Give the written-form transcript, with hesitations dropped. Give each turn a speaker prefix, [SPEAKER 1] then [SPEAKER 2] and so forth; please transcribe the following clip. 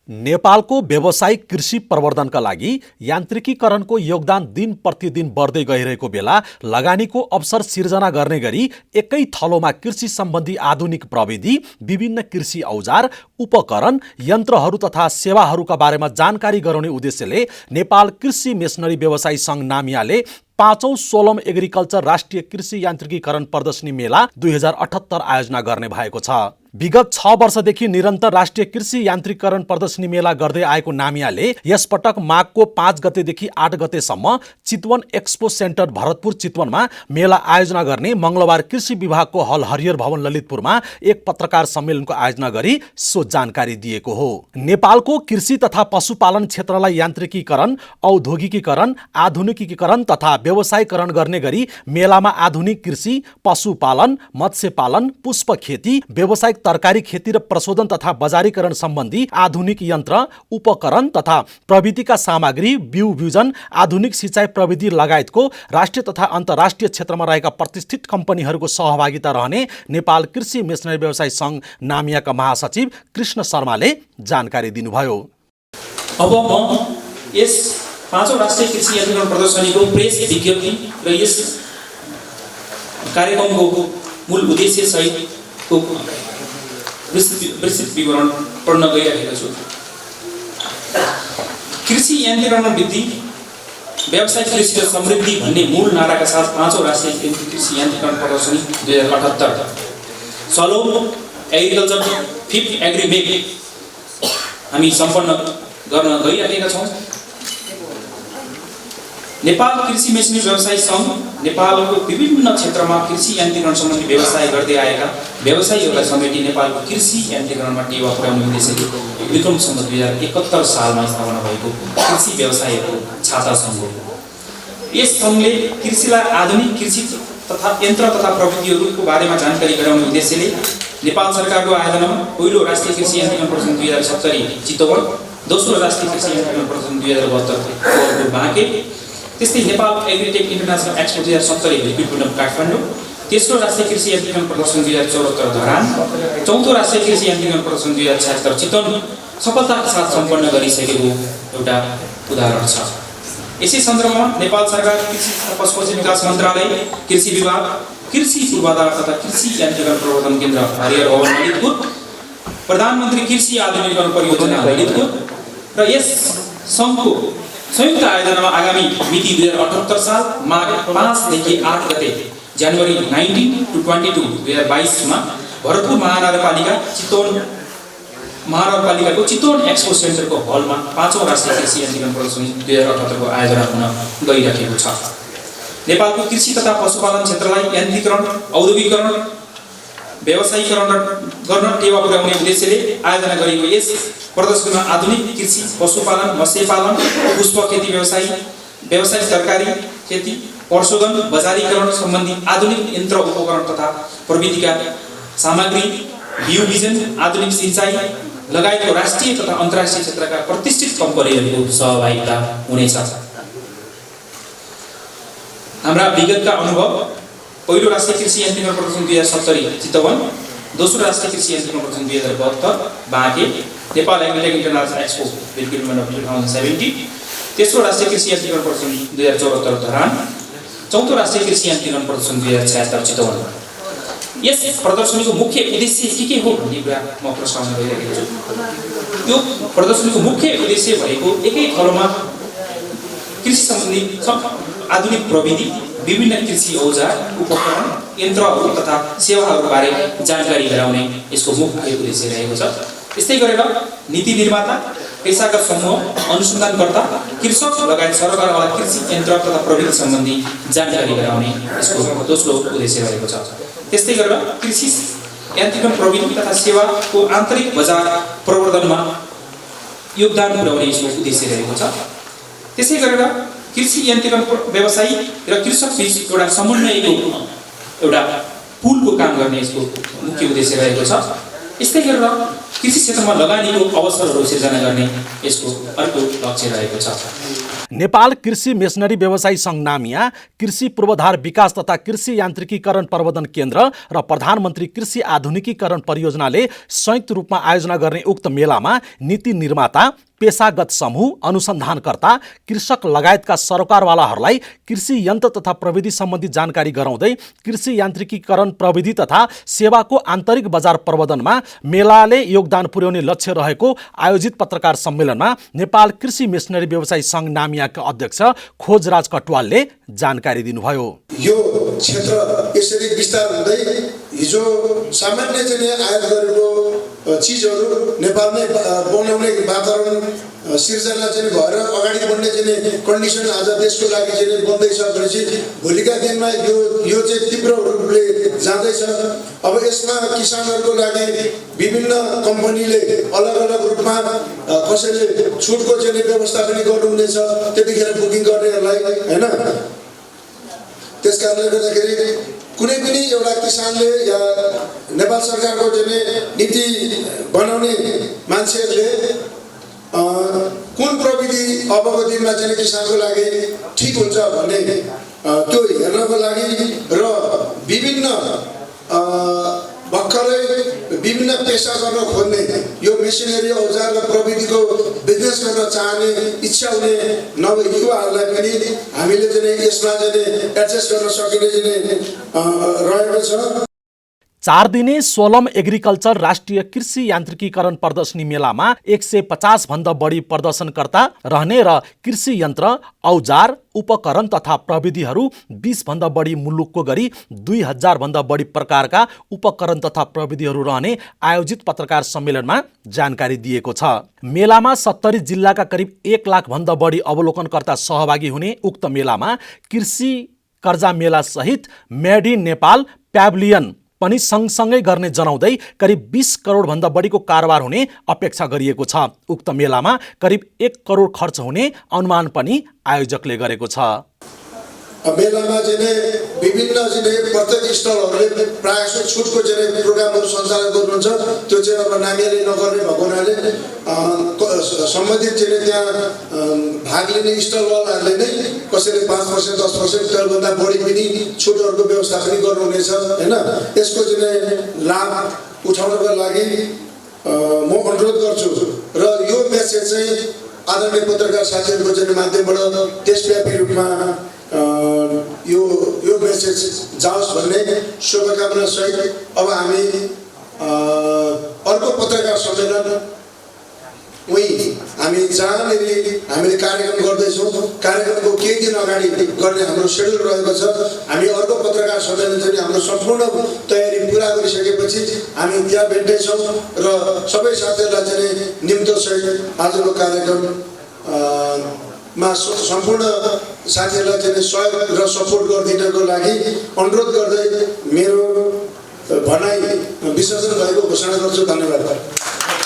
[SPEAKER 1] नेपालको व्यावसायिक कृषि प्रवर्धनका लागि यान्त्रिकीकरणको योगदान दिन प्रतिदिन बढ्दै गइरहेको बेला लगानीको अवसर सिर्जना गर्ने गरी एकै थलोमा कृषि सम्बन्धी आधुनिक प्रविधि, विभिन्न कृषि औजार, उपकरण, यन्त्रहरू तथा सेवाहरूका बारेमा जानकारी गराउने उद्देश्यले नेपाल कृषि मेसनरी व्यवसायी सङ्घ नामियाले 5औं सोलम एग्रिकल्चर राष्ट्रिय कृषि यान्त्रिकीकरण प्रदर्शनी मेला 2078 आयोजना गर्ने भएको छ। विगत 6 वर्षदेखि निरन्तर राष्ट्रिय कृषि यान्त्रिकीकरण प्रदर्शनी मेला गर्दै आएको नामियाले यसपटक माघको 5 गतेदेखि 8 गतेसम्म चितवन एक्सपो सेन्टर भरतपुर चितवनमा मेला आयोजना गर्ने मङ्गलबार कृषि विभागको हल हरियर भवन ललितपुरमा एक पत्रकार सम्मेलनको आयोजना गरी सो जानकारी दिएको हो। नेपालको कृषि तथा पशुपालन क्षेत्रलाई यान्त्रिकीकरण, औद्योगिकीकरण, आधुनिकीकरण तथा व्यवसायीकरण गर्ने गरी मेलामा आधुनिक कृषि, पशुपालन, मत्स्यपालन, पुष्प खेती, व्यावसायिक तरकारी खेती र प्रशोधन तथा बजारीकरण सम्बन्धी आधुनिक यन्त्र, उपकरण तथा प्रविधिका सामग्री, बिउ बिउजन, आधुनिक सिँचाइ प्रविधि लगायतको राष्ट्रिय तथा अन्तर्राष्ट्रिय क्षेत्रमा रहेका प्रतिष्ठित कम्पनीहरूको सहभागिता रहने नेपाल कृषि मेसनरी व्यवसायी सङ्घ नामियाका महासचिव कृष्ण शर्माले जानकारी दिनुभयो।
[SPEAKER 2] अब म यस 5औं राष्ट्रिय कृषि यान्त्रिकीकरण प्रदर्शनीको प्रेस विज्ञप्ति र यस कार्यक्रमको मूल उद्देश्य सहितको विस्तृत विवरण पढ्न गइरहेको छु। कृषि यान्त्रिकीकरण वृद्धि, व्यावसायिक कृषि र समृद्धि भन्ने मूल नाराका साथ 5औं राष्ट्रिय कृषि यान्त्रिकीकरण प्रदर्शनी 2078 सोलम एग्रिकल्चर 5th एग्रिमेक हामी सम्पन्न गर्न गइरहेका छौँ। नेपाल कृषि मेसनरी व्यवसायी सङ्घ नेपालको विभिन्न क्षेत्रमा कृषि यान्त्रिकीकरण सम्बन्धी व्यवसाय गर्दै आएका व्यवसायीहरूलाई समेटी नेपालको कृषि यान्त्रिकीकरणमा टेवा पुर्याउने उद्देश्यले विक्रम सम्वत 2071 सालमा स्थापना भएको कृषि व्यवसायीहरूको छाता सङ्घ हो। यस सङ्घले कृषिलाई आधुनिक कृषि तथा यन्त्र तथा प्रविधिहरूको बारेमा जानकारी गराउने उद्देश्यले नेपाल सरकारको आयोजनामा पहिलो राष्ट्रिय कृषि यान्त्रिकीकरण प्रदर्शनी 2070 चितवन, दोस्रो राष्ट्रिय कृषि यान्त्रिकीकरण प्रदर्शनी 2072 बाँके, त्यस्तै नेपाल एग्रिटेक इन्टरनेसनल एक्सपो 2070 भलिकुलपुरम काठमाडौँ, तेस्रो राष्ट्रिय कृषि यान्त्रिकीकरण प्रदर्शनी 2074 धरान, चौथो राष्ट्रिय कृषि यान्त्रिकीकरण प्रदर्शनी 2076 चितवन सफलताका साथ सम्पन्न गरिसकेको एउटा उदाहरण छ। यसै सन्दर्भमा नेपाल सरकार कृषि तथा पशुपक्षी विकास मन्त्रालय, कृषि विभाग, कृषि पूर्वाधार तथा कृषि यान्त्रिकीकरण प्रवर्धन केन्द्र हरियर भवन ललितपुर, प्रधानमन्त्री कृषि आधुनिकीकरण परियोजना ललितपुर र यस सङ्घको संयुक्त आयोजनामा आगामी मिति 2078 साल माघ 5 देखि 8 गते जनवरी 19 to 22 2022 मा भरतपुर महानगरपालिकाको चितवन एक्सपो सेन्टरको हलमा 5औं राष्ट्रिय कृषि यान्त्रिकीकरण प्रदर्शनी 2078 को आयोजना हुन गइरहेको छ। नेपालको कृषि तथा पशुपालन क्षेत्रलाई यान्त्रिकीकरण, औद्योगिकीकरण, व्यवसायीकरण गर्न टेवा पुर्याउने उद्देश्यले आयोजना गरिएको यस प्रदर्शनीमा आधुनिक कृषि, पशुपालन, मत्स्यपालन, पुष्प खेती व्यवसायी, व्यावसायिक तरकारी खेती, प्रशोधन, बजारीकरण सम्बन्धी आधुनिक यन्त्र, उपकरण तथा प्रविधिका सामग्री, बिउ बिजन, आधुनिक सिँचाइ लगायतको राष्ट्रिय तथा अन्तर्राष्ट्रिय क्षेत्रका प्रतिष्ठित कम्पनीहरूको सहभागिता हुनेछ। हाम्रा विगतका अनुभव: पहिलो राष्ट्रिय कृषि यान्त्रिकीकरण प्रदर्शनी 2070 चितवन, दोस्रो राष्ट्रिय कृषि यान्त्रिकीकरण प्रदर्शनी 2072 Banke, Nepal agritech international expo भलिकुलपुरम 2070, तेस्रो राष्ट्रिय कृषि यान्त्रिकीकरण प्रदर्शनी 2074 धरान, चौथो राष्ट्रिय कृषि यान्त्रिकीकरण प्रदर्शनी 2076 चितवन। यस प्रदर्शनीको मुख्य उद्देश्य के हो भन्ने कुरा म प्रस्तावना गरिरहेको छु। यो प्रदर्शनीको मुख्य उद्देश्य भएको एकै थलोमा कृषि सम्बन्धी आधुनिक प्रविधि, विभिन्न कृषि औजार, उपकरण, यन्त्रहरू तथा सेवाहरूबारे जानकारी गराउने यसको मुख्य उद्देश्य रहेको छ। यस्तै गरेर नीति निर्माता, पेसागत समूह, अनुसन्धानकर्ता, कृषक लगायत सरकारवाला कृषि यन्त्र तथा प्रविधि सम्बन्धी जानकारी गराउने यसको दोस्रो उद्देश्य रहेको छ। त्यस्तै गरेर कृषि यान्त्रिकीकरण प्रविधि तथा सेवाको आन्तरिक बजार प्रवर्धनमा योगदान पुर्याउने यसको उद्देश्य रहेको छ। त्यसै गरेर कृषि यान्त्रिकीकरण व्यवसायी र कृषक बीच एउटा समन्वयको एउटा पुलको काम गर्ने यसको मुख्य उद्देश्य रहेको छ। यस्तै गरेर कृषि क्षेत्रमा लगानीको अवसरहरू सिर्जना गर्ने यसको अर्को लक्ष्य रहेको छ।
[SPEAKER 1] नेपाल कृषि मेसनरी व्यवसायी सङ्घ नामिया, कृषि पूर्वाधार विकास तथा कृषि यान्त्रिकीकरण प्रवर्धन केन्द्र र प्रधानमन्त्री कृषि आधुनिकीकरण परियोजनाले संयुक्त रूपमा आयोजना गर्ने उक्त मेलामा नीति निर्माता, पेशागत समूह, अनुसन्धानकर्ता, कृषक लगायतका सरकारवालाहरूलाई कृषि यन्त्र तथा प्रविधि सम्बन्धी जानकारी गराउँदै कृषि यान्त्रिकीकरण प्रविधि तथा सेवाको आन्तरिक बजार प्रवर्धनमा मेलाले योगदान पुर्याउने लक्ष्य रहेको आयोजित पत्रकार सम्मेलनमा नेपाल कृषि मेसनरी व्यवसायी सङ्घ नामियाका अध्यक्ष खोजराज कटुवालले जानकारी दिनुभयो।
[SPEAKER 3] यो क्षेत्र यसरी विस्तार हुँदै हिजो सामान्य चाहिँ आयात गरेको चिजहरू नेपालमै बनाउने वातावरण सिर्जना चाहिँ भएर अगाडि बढ्ने चाहिँ कन्डिसन आज देशको लागि चाहिँ बन्दैछ भनेपछि भोलिका दिनमा यो चाहिँ तीव्र रूपले जाँदैछ। अब यसमा किसानहरूको लागि विभिन्न कम्पनीले अलग अलग रूपमा कसैले छुटको चाहिँ व्यवस्था पनि गर्नुहुनेछ त्यतिखेर बुकिङ गर्नेहरूलाई हैन। त्यसकारणले गर्दाखेरि कुनै पनि एउटा किसानले या नेपाल सरकारको चाहिँ नीति बनाउने मान्छेहरूले कुन प्रविधि अबको दिनमा चाहिँ किसानको लागि ठिक हुन्छ भन्ने त्यो हेर्नको लागि र विभिन्न भर्खरै विभिन्न पेसा गर्न खोज्ने यो मेसिनरी औजार र प्रविधिको बिजनेस गर्न चाहने इच्छा हुने नवयुवाहरूलाई पनि हामीले चाहिँ यसमा चाहिँ एडजस्ट गर्न सकिने चाहिँ रहेको छ।
[SPEAKER 1] 4 दिने सोलम एग्रिकल्चर राष्ट्रिय कृषि यान्त्रिकीकरण प्रदर्शनी मेलामा 150 भन्दा बढी प्रदर्शनकर्ता रहने र कृषि यन्त्र, औजार, उपकरण तथा प्रविधिहरू 20 भन्दा बढी मुलुकको गरी 2000 भन्दा बढी प्रकारका उपकरण तथा प्रविधिहरू रहने आयोजित पत्रकार सम्मेलनमा जानकारी दिएको छ। मेलामा 70 जिल्लाका करिब 1 लाख भन्दा बढी अवलोकनकर्ता सहभागी हुने उक्त मेलामा कृषि कर्जा मेला सहित मेड इन नेपाल प्याभिलियन पनि सँगसँगै गर्ने जनाउँदै करिब 20 करोड भन्दा बढीको कारोबार हुने अपेक्षा गरिएको छ। उक्त मेलामा करिब 1 करोड खर्च हुने अनुमान पनि आयोजकले गरेको छ।
[SPEAKER 3] मेलामा चाहिँ विभिन्न चाहिँ प्रत्येक स्टलहरूले प्रायः जसो छुटको चाहिँ प्रोग्रामहरू सञ्चालन गर्नुहुन्छ। त्यो चाहिँ अब नानीहरूले नगर्ने भएको हुनाले सम्बन्धित चाहिँ त्यहाँ भाग लिने स्टलवालाहरूले नै कसैले 5%, 10%, त्योभन्दा बढी पनि छुटहरूको व्यवस्था पनि गर्नुहुनेछ हैन। यसको चाहिँ लाभ उठाउनको लागि म अनुरोध गर्छु र यो मेसेज चाहिँ आदरणीय पत्रकार साथीहरूको चाहिँ माध्यमबाट देशव्यापी रूपमा यो मेसेज जाओस् भन्ने शुभकामना सहित अब हामी अर्को पत्रकार सम्मेलन हामी जहाँनिर हामीले कार्यक्रम गर्दैछौँ कार्यक्रमको केही दिन अगाडि गर्ने हाम्रो सेड्युल रहेको छ। हामी अर्को पत्रकार सम्मेलन चाहिँ हाम्रो सम्पूर्ण तयारी पुरा गरिसकेपछि हामी त्यहाँ भेट्दैछौँ र सबै साथीहरूलाई चाहिँ निम्तोसहित आजको कार्यक्रम मा सम्पूर्ण साथीहरूलाई चाहिँ सहयोग र सपोर्ट गरिदिनको लागि अनुरोध गर्दै मेरो भनाइ विसर्जन भएको घोषणा गर्छु। धन्यवाद।